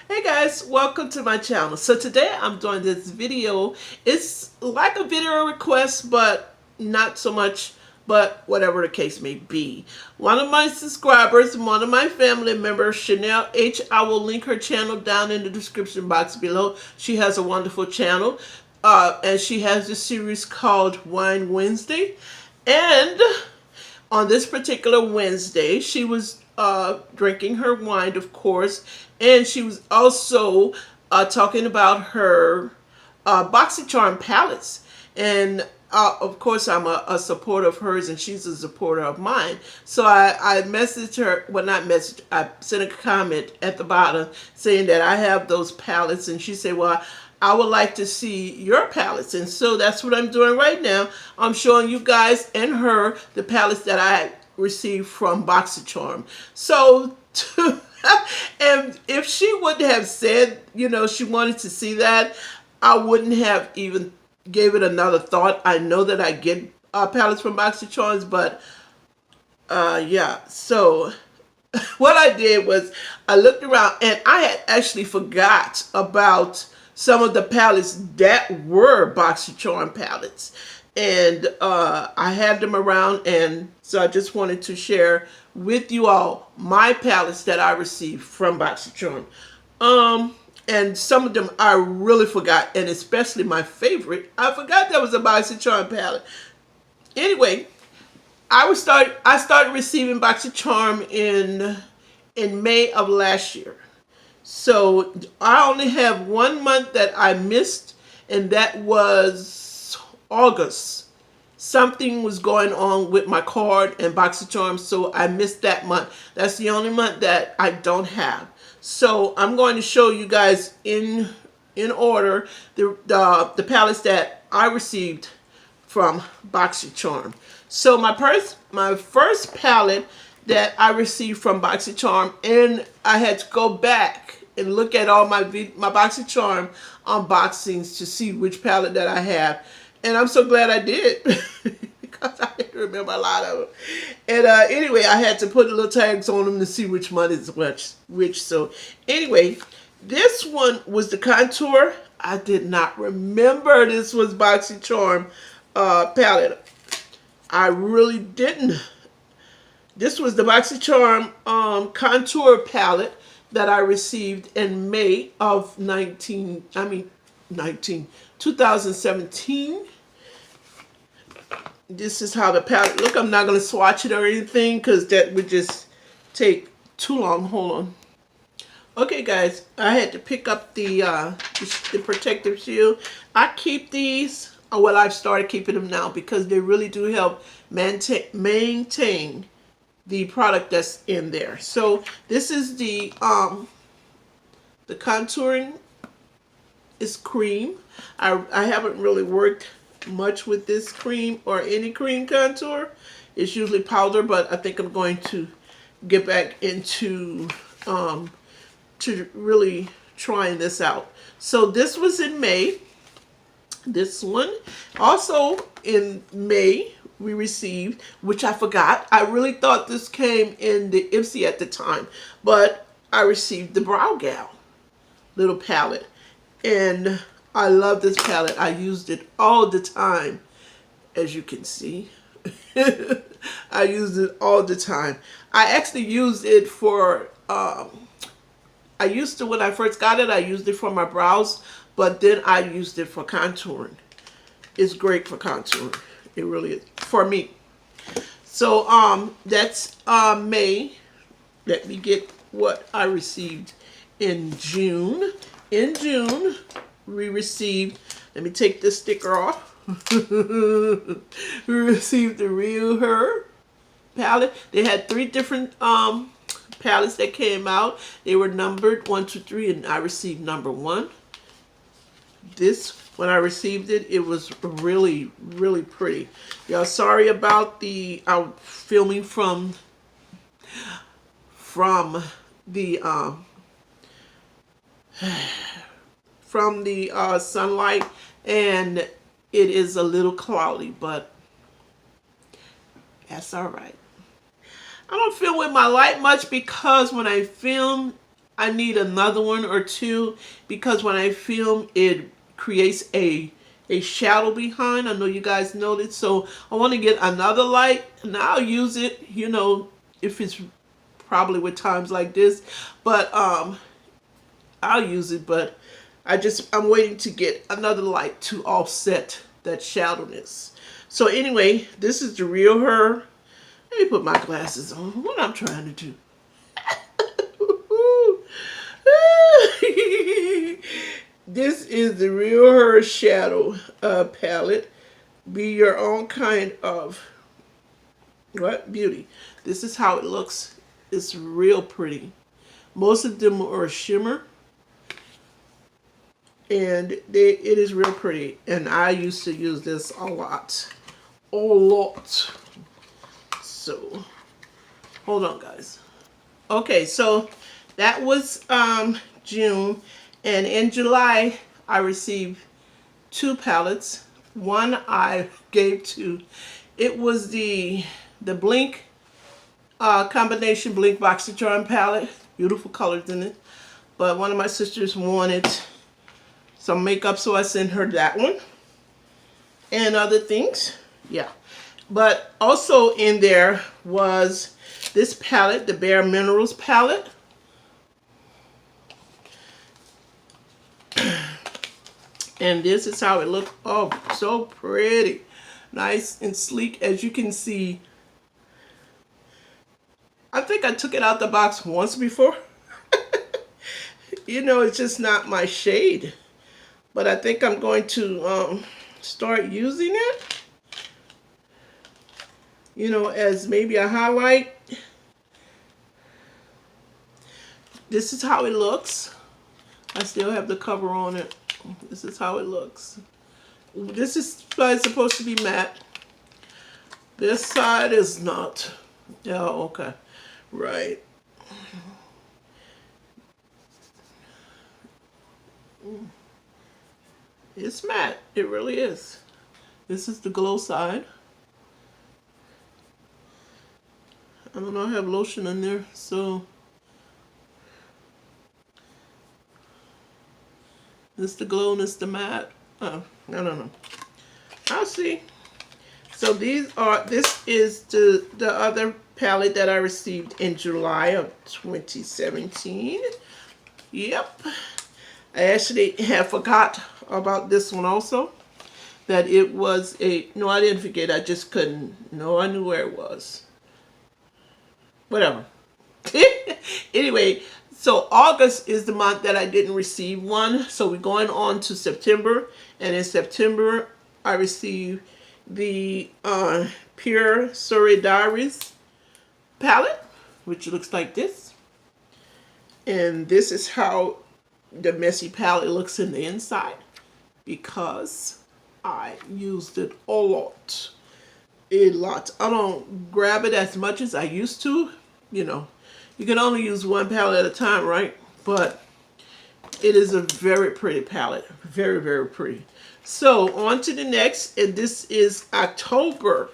Hey guys, welcome to my channel. So today I'm doing this video. It's like a video request, but not so much, but whatever the case may be. One of my subscribers, one of my family members, ShaneillH, I will link her channel down in the description box below. She has a wonderful channel, and she has this series called Wine Wednesday. And on this particular Wednesday, she was drinking her wine, of course, and she was also talking about her BoxyCharm palettes. And of course, I'm a supporter of hers, and she's a supporter of mine. So I messaged her, well, not messaged, I sent a comment at the bottom saying that I have those palettes, and she said, well, I would like to see your palettes. And so that's what I'm doing right now. I'm showing you guys and her the palettes that I received from BoxyCharm. So, and if she wouldn't have said, you know, she wanted to see that, I wouldn't have even gave it another thought. I know that I get palettes from BoxyCharm, but yeah. So what I did was I looked around, and I had actually forgot about some of the palettes that were BoxyCharm palettes. And I had them around, and so I just wanted to share with you all my palettes that I received from BoxyCharm. And some of them I really forgot, and especially my favorite, I forgot that was a BoxyCharm palette. Anyway, I started receiving BoxyCharm in May of last year. So I only have 1 month that I missed, and that was August. Something was going on with my card and BoxyCharm, so I missed that month. That's the only month that I don't have. So I'm going to show you guys in order the palettes that I received from BoxyCharm. So my first palette that I received from BoxyCharm, and I had to go back and look at all my BoxyCharm unboxings to see which palette that I have. And I'm so glad I did because I didn't remember a lot of them. And anyway, I had to put the little tags on them to see which one is which. So anyway, this one was the contour. I did not remember this was BoxyCharm palette. I really didn't. This was the BoxyCharm contour palette that I received in May of 2017. This is how the palette look. I'm not going to swatch it or anything because that would just take too long. Hold on. Okay, guys, I had to pick up the protective shield. I keep these. Well, I've started keeping them now because they really do help maintain the product that's in there. So this is the contouring is cream. I haven't really worked much with this cream or any cream contour. It's usually powder, but I think I'm going to get back into to really trying this out. So this was in May. This one also in May we received, which I forgot. I really thought this came in the Ipsy at the time, but I received the Brow Gal little palette, and I love this palette. I used it all the time, as you can see. I used it all the time. I actually used it for, I used to, when I first got it, I used it for my brows, but then I used it for contouring. It's great for contouring. It really is, for me. So, that's May. Let me get what I received in June. In June, we received, let me take this sticker off. We received the Real Her palette. They had 3 different palettes that came out. They were numbered 1, 2, 3, and I received number 1. This, when I received it, it was really, really pretty. Y'all, sorry about the filming from the sunlight, and it is a little cloudy, but that's all right. I don't film with my light much because when I film, I need another one or two because when I film, it creates a shadow behind. I know you guys noticed, so I want to get another light, and I'll use it, you know, if it's probably with times like this, but I'll use it. But I'm waiting to get another light to offset that shadowness. So anyway, this is the real her. Let me put my glasses on. What I'm trying to do. This is the real her shadow palette. Be your own kind of beauty. This is how it looks. It's real pretty. Most of them are shimmer, and it is real pretty. And I used to use this a lot. So hold on, guys. Okay, so that was June, and in July I received 2 palettes. One I gave to, it was the Blink combination Blink BoxyCharm palette. Beautiful colors in it. But one of my sisters wanted some makeup, so I sent her that one and other things. Yeah. But also in there was this palette, the Bare Minerals palette. And this is how it looked. Oh, so pretty. Nice and sleek, as you can see. I think I took it out the box once before. You know, it's just not my shade. But I think I'm going to start using it, you know, as maybe a highlight. This is how it looks. I still have the cover on it. This is how it looks. This is supposed to be matte. This side is not. Yeah, okay. Right. It's matte. It really is. This is the glow side. I don't know, I have lotion in there, so this is the glow and this the matte. Oh, I don't know. I'll see. So this is the other palette that I received in July of 2017. Yep. I actually have forgot about this one also. That it was no, I didn't forget. I just couldn't. No, I knew where it was. Whatever. Anyway, so August is the month that I didn't receive one. So we're going on to September. And in September, I received the Pure Surrey Diaries palette, which looks like this. And this is how the messy palette looks in the inside, because I used it a lot. A lot. I don't grab it as much as I used to. You know, you can only use one palette at a time, right? But it is a very pretty palette. Very, very pretty. So on to the next, and this is October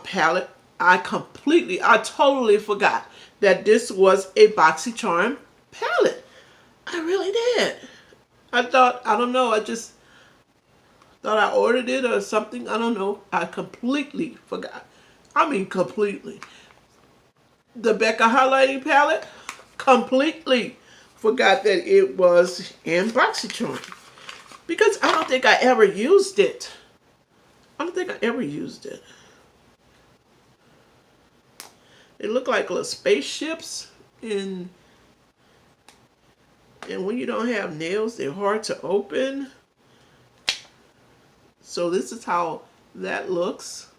palette. I totally forgot that this was a BoxyCharm palette. I really did. I don't know, I just thought I ordered it or something. I don't know. I completely forgot. I mean, completely. The Becca highlighting palette, completely forgot that it was in BoxyCharm. Because I don't think I ever used it. I don't think I ever used it. They look like little spaceships, and when you don't have nails, they're hard to open. So this is how that looks.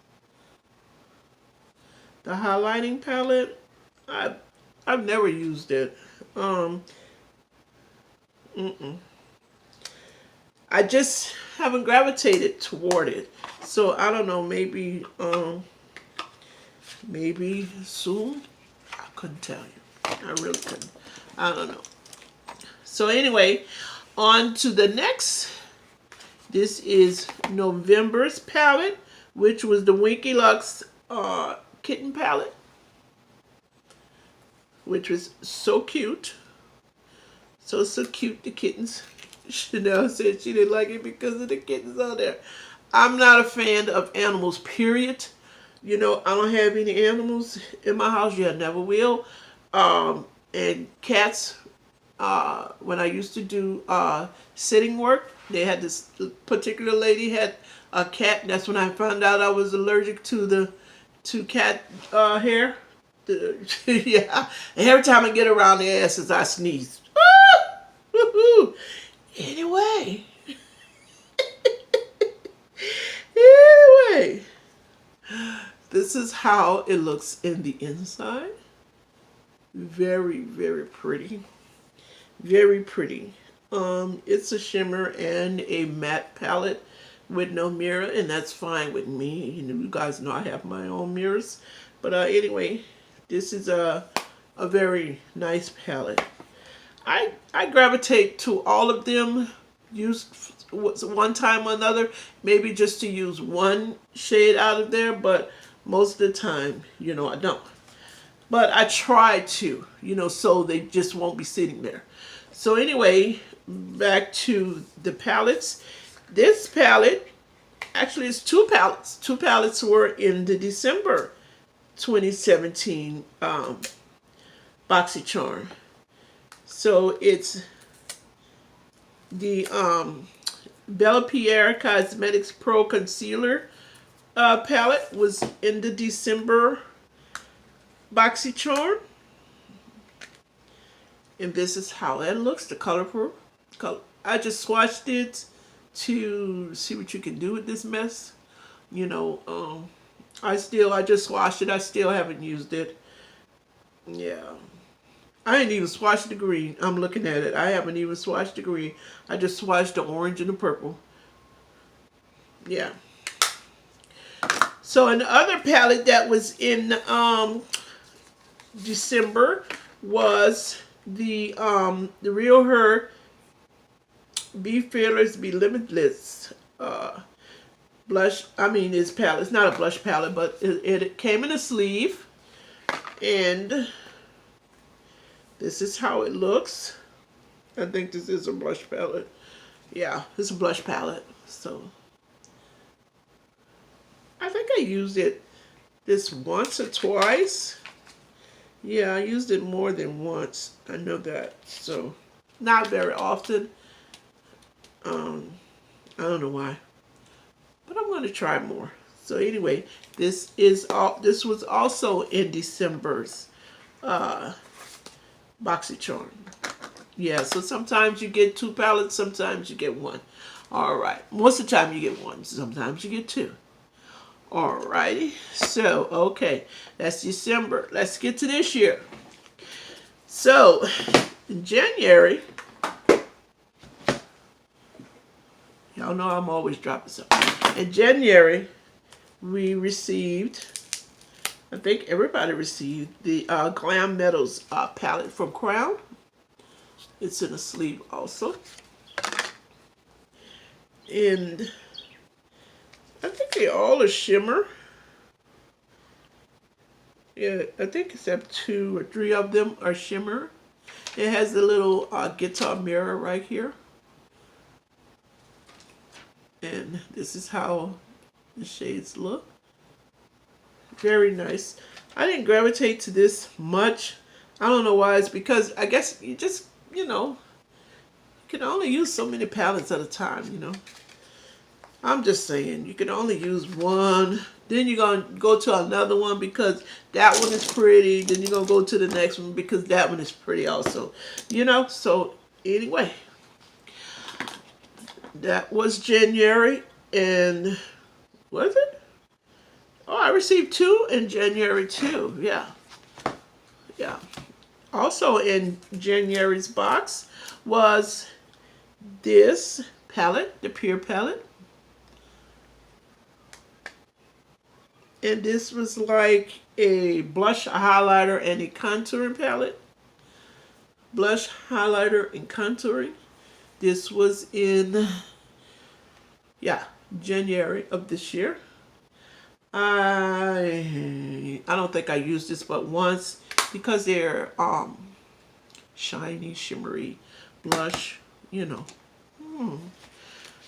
The highlighting palette, I've never used it. I just haven't gravitated toward it. So I don't know, maybe soon. I couldn't tell you. I really couldn't. I don't know. So anyway, on to the next. This is November's palette, which was the Winky Lux Kitten palette, which was so cute. So cute, the kittens. Chanel said she didn't like it because of the kittens on there. I'm not a fan of animals, period. You know, I don't have any animals in my house. Yeah, never will. And cats, when I used to do sitting work, they had this particular lady had a cat. And that's when I found out I was allergic to cat hair. Yeah, and every time I get around their asses, I sneeze. Anyway. Anyway. This is how it looks in the inside. Very, very pretty. Very pretty. It's a shimmer and a matte palette with no mirror, and that's fine with me. You guys know I have my own mirrors. But anyway, this is a very nice palette. I gravitate to all of them. Use one time or another, maybe just to use one shade out of there, but most of the time, you know, I don't. But I try to, you know, so they just won't be sitting there. So anyway, back to the palettes. This palette, actually it's two palettes. Two palettes were in the December 2017 BoxyCharm. So it's the Bella Pierre Cosmetics Pro Concealer palette was in the December BoxyCharm. And this is how it looks, the colorful color. I just swatched it to see what you can do with this mess. You know, I just swatched it. I still haven't used it. Yeah. I ain't even swatched the green. I'm looking at it. I haven't even swatched the green. I just swatched the orange and the purple. Yeah. So an other palette that was in December was the Real Her Be Fearless, Be Limitless blush. I mean, this palette. It's not a blush palette, but it came in a sleeve. And this is how it looks. I think this is a blush palette. Yeah, it's a blush palette. So I think I used it this once or twice. Yeah, I used it more than once. I know that. So not very often. I don't know why, but I'm going to try more. So anyway, this was also in December's BoxyCharm. Yeah, so sometimes you get two palettes, sometimes you get one. All right, most of the time you get one, sometimes you get two. All righty, so okay, that's December. Let's get to this year. So in January, y'all know I'm always dropping something. In January, we received, I think everybody received the Glam Metals palette from Crown. It's in a sleeve also. And I think they all are shimmer. Yeah, I think except 2 or 3 of them are shimmer. It has a little guitar mirror right here. And this is how the shades look. Very nice. I didn't gravitate to this much. I don't know why. It's because I guess you just, you know, you can only use so many palettes at a time, you know. I'm just saying, you can only use one. Then you're going to go to another one because that one is pretty. Then you're going to go to the next one because that one is pretty also. You know, so anyway. That was January, and was it? Oh, I received 2 in January too. Yeah. Yeah. Also in January's box was this palette, the Pure palette. And this was like a blush, a highlighter, and a contouring palette. Blush, highlighter, and contouring. This was in, yeah, January of this year. I don't think I used this but once because they're shiny, shimmery blush, you know.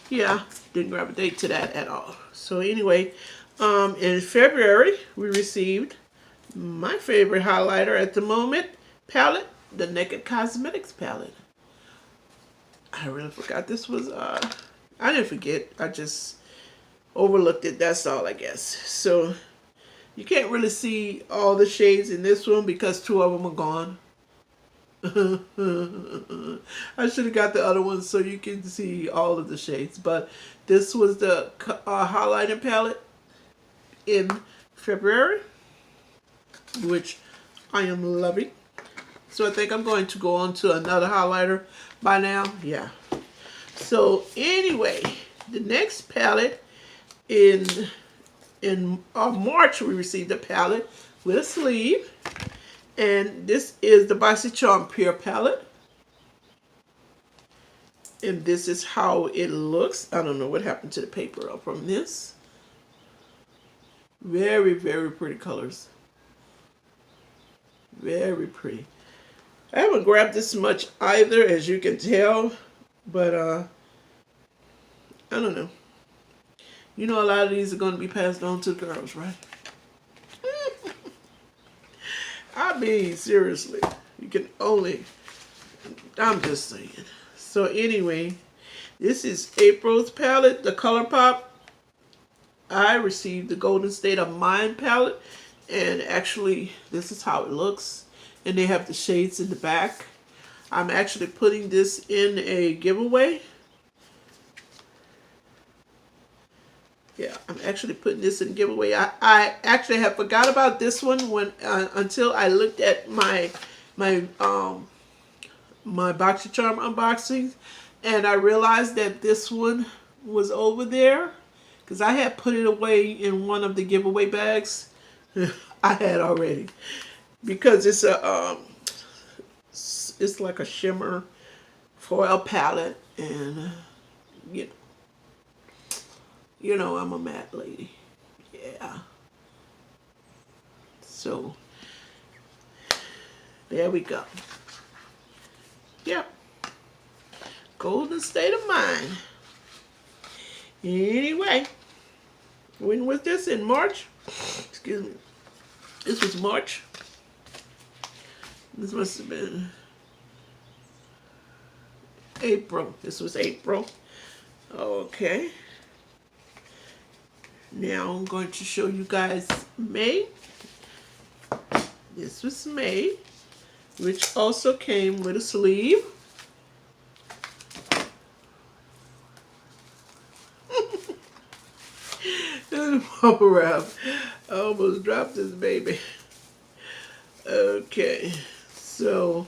Yeah, didn't gravitate to that at all. So anyway, in February, we received my favorite highlighter at the moment palette, the Naked Cosmetics palette. I really forgot this was, I didn't forget, I just overlooked it, that's all I guess. So you can't really see all the shades in this one because 2 of them are gone. I should have got the other one so you can see all of the shades, but this was the highlighting palette in February, which I am loving. So I think I'm going to go on to another highlighter by now. Yeah. So anyway, the next palette in March, we received a palette with a sleeve. And this is the BOXYCHARM Pure Palette. And this is how it looks. I don't know what happened to the paper from this. Very, very pretty colors. Very pretty. I haven't grabbed this much either, as you can tell. But, I don't know. You know, a lot of these are going to be passed on to the girls, right? I mean, seriously, you can only, I'm just saying. So anyway, this is April's palette, the ColourPop. I received the Golden State of Mind palette, and actually, this is how it looks. And they have the shades in the back. I'm actually putting this in a giveaway. Yeah, I'm actually putting this in giveaway. I actually have forgot about this one when until I looked at my BOXYCHARM unboxings, and I realized that this one was over there because I had put it away in one of the giveaway bags. I had already, because it's a it's like a shimmer foil palette, and you know, I'm a matte lady. Yeah. So, there we go. Yep. Golden State of Mind. Anyway, when was this? In March? Excuse me. This was March. This must have been April. This was April. Okay. Now I'm going to show you guys May. This was May, which also came with a sleeve. This bubble wrap. I almost dropped this baby. Okay, so,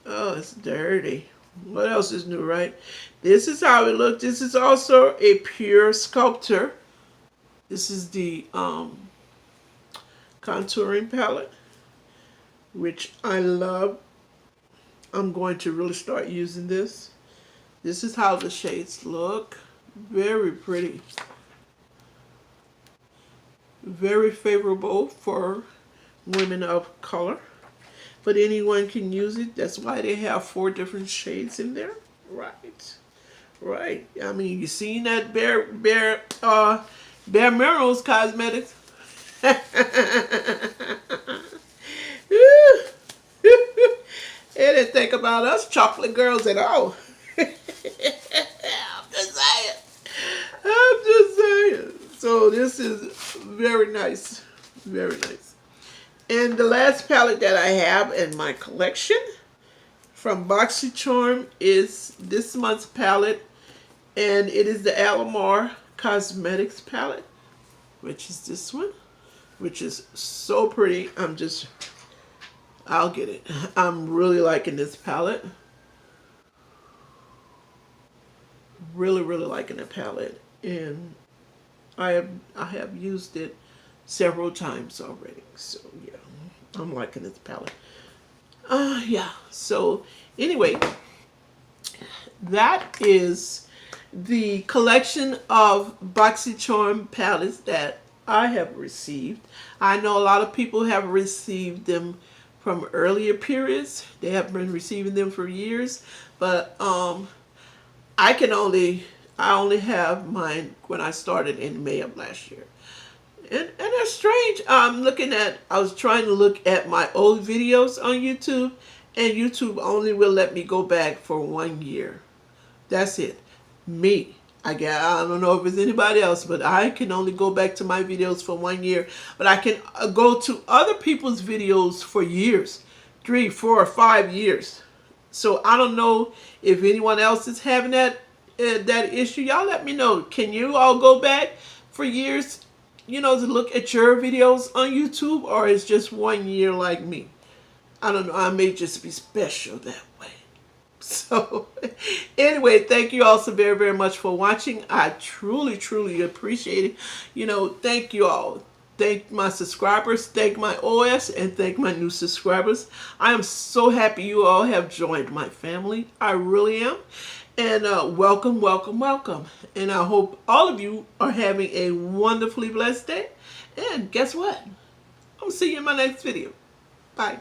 oh, it's dirty. What else is new, right? This is how it looks. This is also a pure sculptor. This is the contouring palette, which I love. I'm going to really start using this. This is how the shades look. Very pretty. Very favorable for women of color. But anyone can use it. That's why they have 4 different shades in there. Right. Right. I mean, you seen that Bare Minerals Cosmetics. They didn't think about us chocolate girls at all. I'm just saying. I'm just saying. So this is very nice. Very nice. And the last palette that I have in my collection from BOXYCHARM is this month's palette. And it is the Alamar Cosmetics palette, which is this one, which is so pretty. I'll get it. I'm really liking this palette. Really, really liking the palette. And I have used it several times already. So yeah, I'm liking this palette. Yeah. So anyway, that is the collection of BOXYCHARM palettes that I have received. I know a lot of people have received them from earlier periods. They have been receiving them for years, but I only have mine when I started in May of last year. And that's strange. I was trying to look at my old videos on YouTube, and YouTube only will let me go back for 1 year. That's it. Me. I don't know if it's anybody else, but I can only go back to my videos for 1 year. But I can go to other people's videos for years, 3, 4, 5 years. So I don't know if anyone else is having that issue. Y'all let me know. Can you all go back for years, to look at your videos on YouTube, or it's just 1 year like me? I don't know. I may just be special that way. So anyway, thank you all so very, very much for watching. I truly, truly appreciate it. Thank you all. Thank my subscribers, thank my OS, and thank my new subscribers. I am so happy you all have joined my family. I really am. And welcome, welcome, welcome. And I hope all of you are having a wonderfully blessed day. And guess what? I'll see you in my next video. Bye.